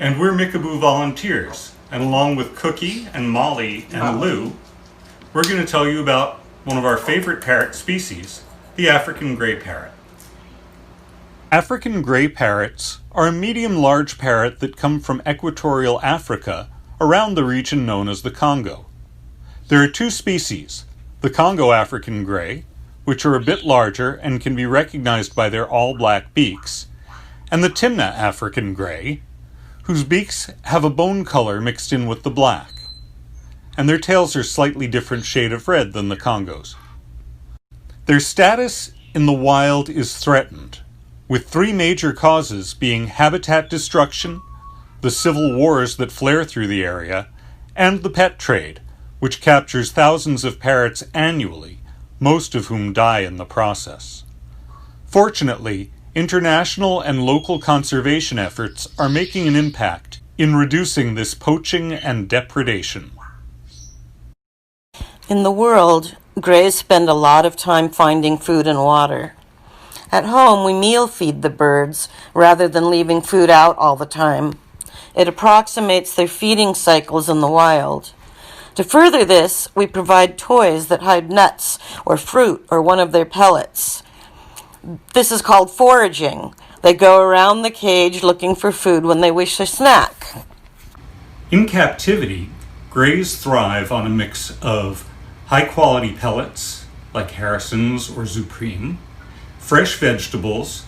And we're Mickaboo volunteers. And along with Cookie and Molly and Lou, we're going to tell you about one of our favorite parrot species, the African gray parrot. African gray parrots are a medium-large parrot that come from equatorial Africa around the region known as the Congo. There are two species, the Congo African gray, which are a bit larger and can be recognized by their all-black beaks, and the Timna African gray, whose beaks have a bone color mixed in with the black, and their tails are slightly different shade of red than the Congo's. Their status in the wild is threatened, with three major causes being habitat destruction, the civil wars that flare through the area, and the pet trade, which captures thousands of parrots annually, most of whom die in the process. Fortunately, international and local conservation efforts are making an impact in reducing this poaching and depredation. In the world, grays spend a lot of time finding food and water. At home, we meal feed the birds rather than leaving food out all the time. It approximates their feeding cycles in the wild. To further this, we provide toys that hide nuts or fruit or one of their pellets. This is called foraging. They go around the cage looking for food when they wish a snack. In captivity, grays thrive on a mix of high-quality pellets, like Harrison's or Zupreme, fresh vegetables,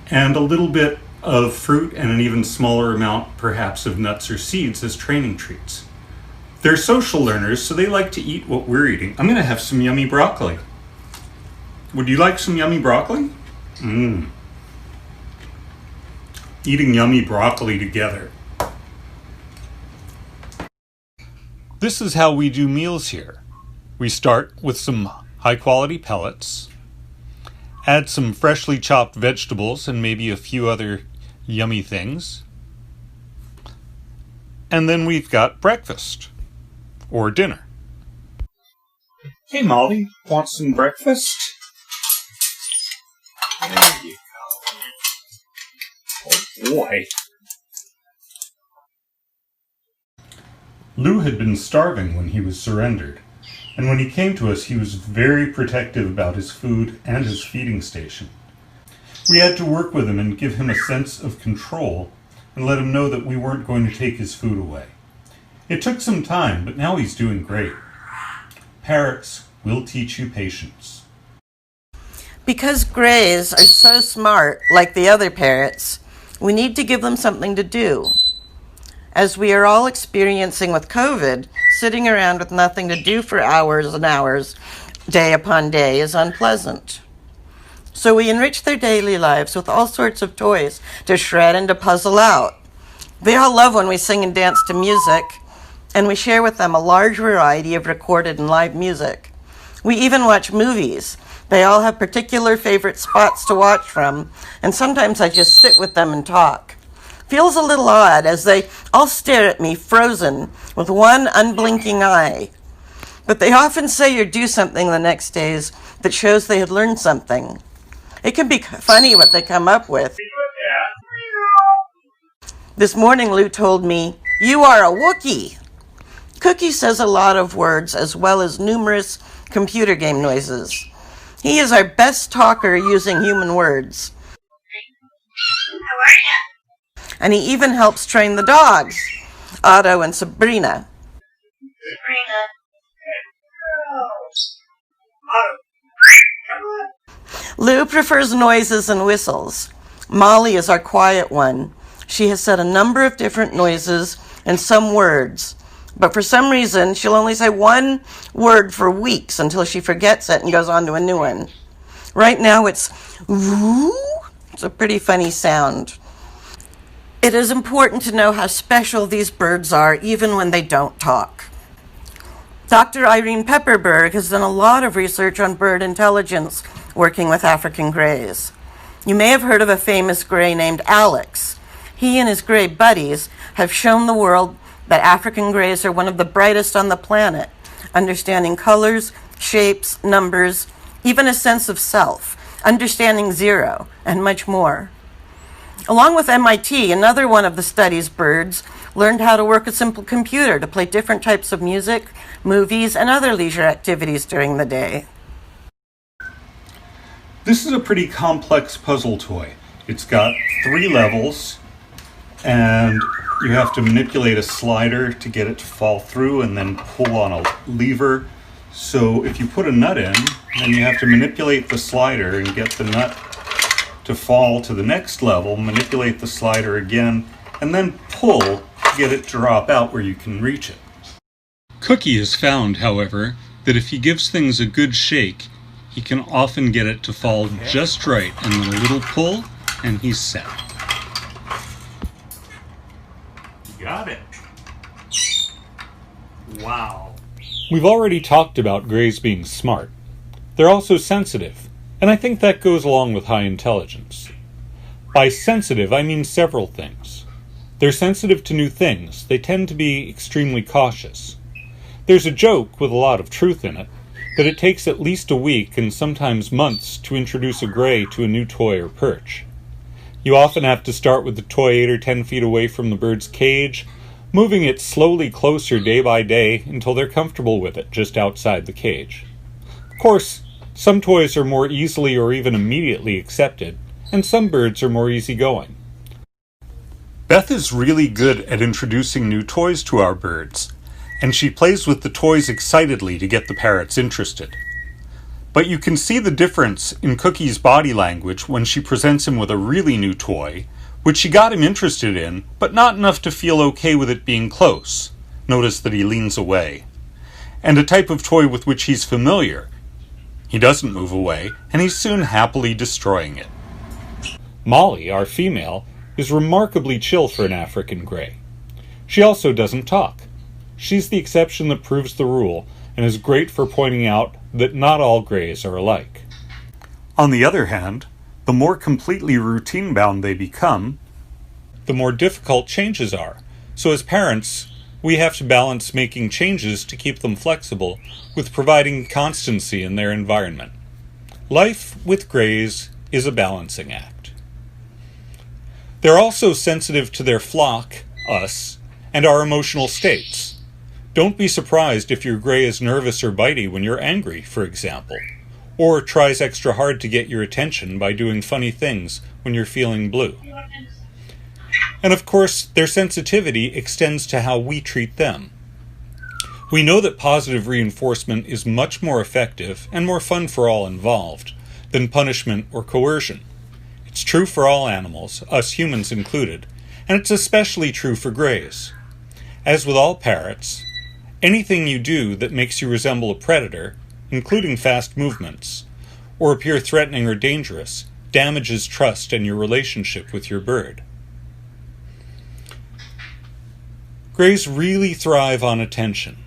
and a little bit of fruit and an even smaller amount, perhaps, of nuts or seeds as training treats. They're social learners, so they like to eat what we're eating. I'm going to have some yummy broccoli. Would you like some yummy broccoli? Eating yummy broccoli together. This is how we do meals here. We start with some high-quality pellets, add some freshly chopped vegetables and maybe a few other yummy things, and then we've got breakfast, or dinner. Hey Molly, want some breakfast? There you go. Oh boy. Lou had been starving when he was surrendered, and when he came to us he was very protective about his food and his feeding station. We had to work with him and give him a sense of control and let him know that we weren't going to take his food away. It took some time, but now he's doing great. Parrots will teach you patience. Because grays are so smart, like the other parrots, we need to give them something to do. As we are all experiencing with COVID, sitting around with nothing to do for hours and hours, day upon day, is unpleasant. So we enrich their daily lives with all sorts of toys to shred and to puzzle out. They all love when we sing and dance to music, and we share with them a large variety of recorded and live music. We even watch movies. They all have particular favorite spots to watch from, and sometimes I just sit with them and talk. Feels a little odd as they all stare at me frozen with one unblinking eye. But they often say or do something the next days that shows they had learned something. It can be funny what they come up with. This morning Lou told me, "You are a Wookiee." Cookie says a lot of words as well as numerous computer game noises. He is our best talker using human words. And he even helps train the dogs, Otto and Sabrina. Lou prefers noises and whistles. Molly is our quiet one. She has said a number of different noises and some words, but for some reason she'll only say one word for weeks until she forgets it and goes on to a new one. Right now it's woo. It's a pretty funny sound. It is important to know how special these birds are, even when they don't talk. Dr. Irene Pepperberg has done a lot of research on bird intelligence working with African grays. You may have heard of a famous gray named Alex. He and his gray buddies have shown the world that African grays are one of the brightest on the planet, understanding colors, shapes, numbers, even a sense of self, understanding zero, and much more. Along with MIT, another one of the study's birds learned how to work a simple computer to play different types of music, movies, and other leisure activities during the day. This is a pretty complex puzzle toy. It's got 3 levels, and you have to manipulate a slider to get it to fall through and then pull on a lever. So if you put a nut in, then you have to manipulate the slider and get the nut to fall to the next level, manipulate the slider again, and then pull to get it to drop out where you can reach it. Cookie has found, however, that if he gives things a good shake, he can often get it to fall just right, and then a little pull, and he's set. Got it. Wow. We've already talked about greys being smart. They're also sensitive, and I think that goes along with high intelligence. By sensitive, I mean several things. They're sensitive to new things. They tend to be extremely cautious. There's a joke with a lot of truth in it that it takes at least a week and sometimes months to introduce a gray to a new toy or perch. You often have to start with the toy 8 or 10 feet away from the bird's cage, moving it slowly closer day by day until they're comfortable with it just outside the cage. Of course, some toys are more easily or even immediately accepted, and some birds are more easygoing. Beth is really good at introducing new toys to our birds, and she plays with the toys excitedly to get the parrots interested. But you can see the difference in Cookie's body language when she presents him with a really new toy, which she got him interested in, but not enough to feel okay with it being close. Notice that he leans away. And a type of toy with which he's familiar. He doesn't move away, and he's soon happily destroying it. Molly, our female, is remarkably chill for an African gray. She also doesn't talk. She's the exception that proves the rule, and is great for pointing out that not all greys are alike. On the other hand, the more completely routine-bound they become, the more difficult changes are. So as parents, we have to balance making changes to keep them flexible with providing constancy in their environment. Life with greys is a balancing act. They're also sensitive to their flock, us, and our emotional states. Don't be surprised if your gray is nervous or bitey when you're angry, for example, or tries extra hard to get your attention by doing funny things when you're feeling blue. And of course, their sensitivity extends to how we treat them. We know that positive reinforcement is much more effective and more fun for all involved than punishment or coercion. It's true for all animals, us humans included, and it's especially true for greys. As with all parrots, anything you do that makes you resemble a predator, including fast movements, or appear threatening or dangerous, damages trust and your relationship with your bird. Greys really thrive on attention.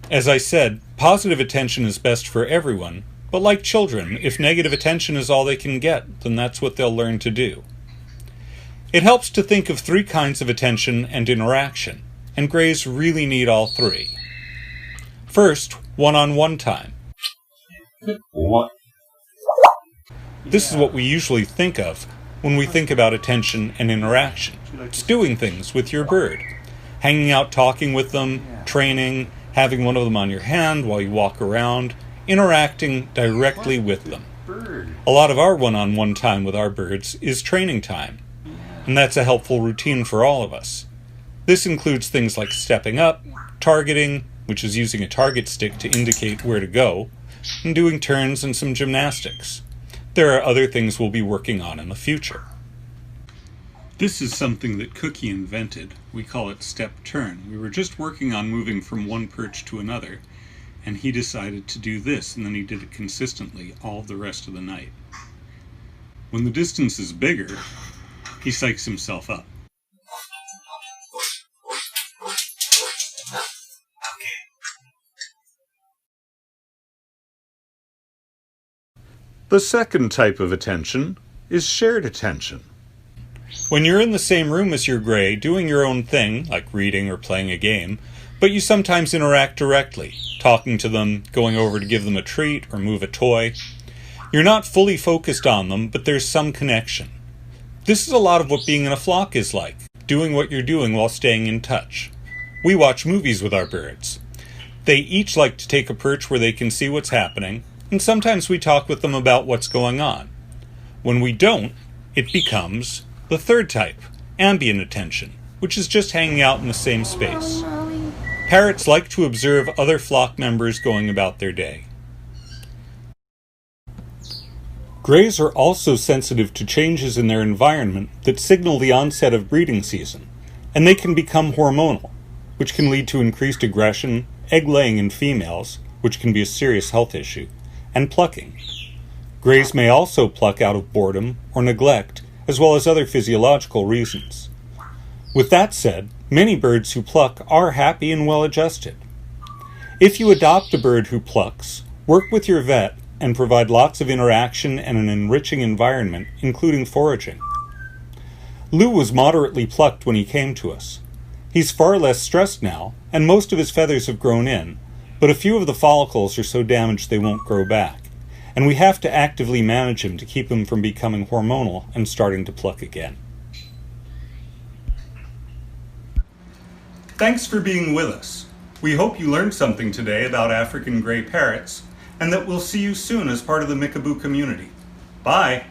As I said, positive attention is best for everyone, but like children, if negative attention is all they can get, then that's what they'll learn to do. It helps to think of 3 kinds of attention and interaction, and greys really need all 3. First, one-on-one time. This is what we usually think of when we think about attention and interaction. It's doing things with your bird. Hanging out talking with them, training, having one of them on your hand while you walk around, interacting directly with them. A lot of our one-on-one time with our birds is training time, and that's a helpful routine for all of us. This includes things like stepping up, targeting, which is using a target stick to indicate where to go, and doing turns and some gymnastics. There are other things we'll be working on in the future. This is something that Cookie invented. We call it step turn. We were just working on moving from one perch to another, and he decided to do this, and then he did it consistently all the rest of the night. When the distance is bigger, he psychs himself up. The second type of attention is shared attention. When you're in the same room as your gray, doing your own thing, like reading or playing a game, but you sometimes interact directly, talking to them, going over to give them a treat or move a toy. You're not fully focused on them, but there's some connection. This is a lot of what being in a flock is like, doing what you're doing while staying in touch. We watch movies with our birds. They each like to take a perch where they can see what's happening, and sometimes we talk with them about what's going on. When we don't, it becomes the third type, ambient attention, which is just hanging out in the same space. Parrots like to observe other flock members going about their day. Greys are also sensitive to changes in their environment that signal the onset of breeding season, and they can become hormonal, which can lead to increased aggression, egg-laying in females, which can be a serious health issue, and plucking. Greys may also pluck out of boredom or neglect, as well as other physiological reasons. With that said, many birds who pluck are happy and well-adjusted. If you adopt a bird who plucks, work with your vet and provide lots of interaction and an enriching environment, including foraging. Lou was moderately plucked when he came to us. He's far less stressed now, and most of his feathers have grown in, but a few of the follicles are so damaged they won't grow back, and we have to actively manage him to keep him from becoming hormonal and starting to pluck again. Thanks for being with us. We hope you learned something today about African gray parrots, and that we'll see you soon as part of the Mickaboo community. Bye!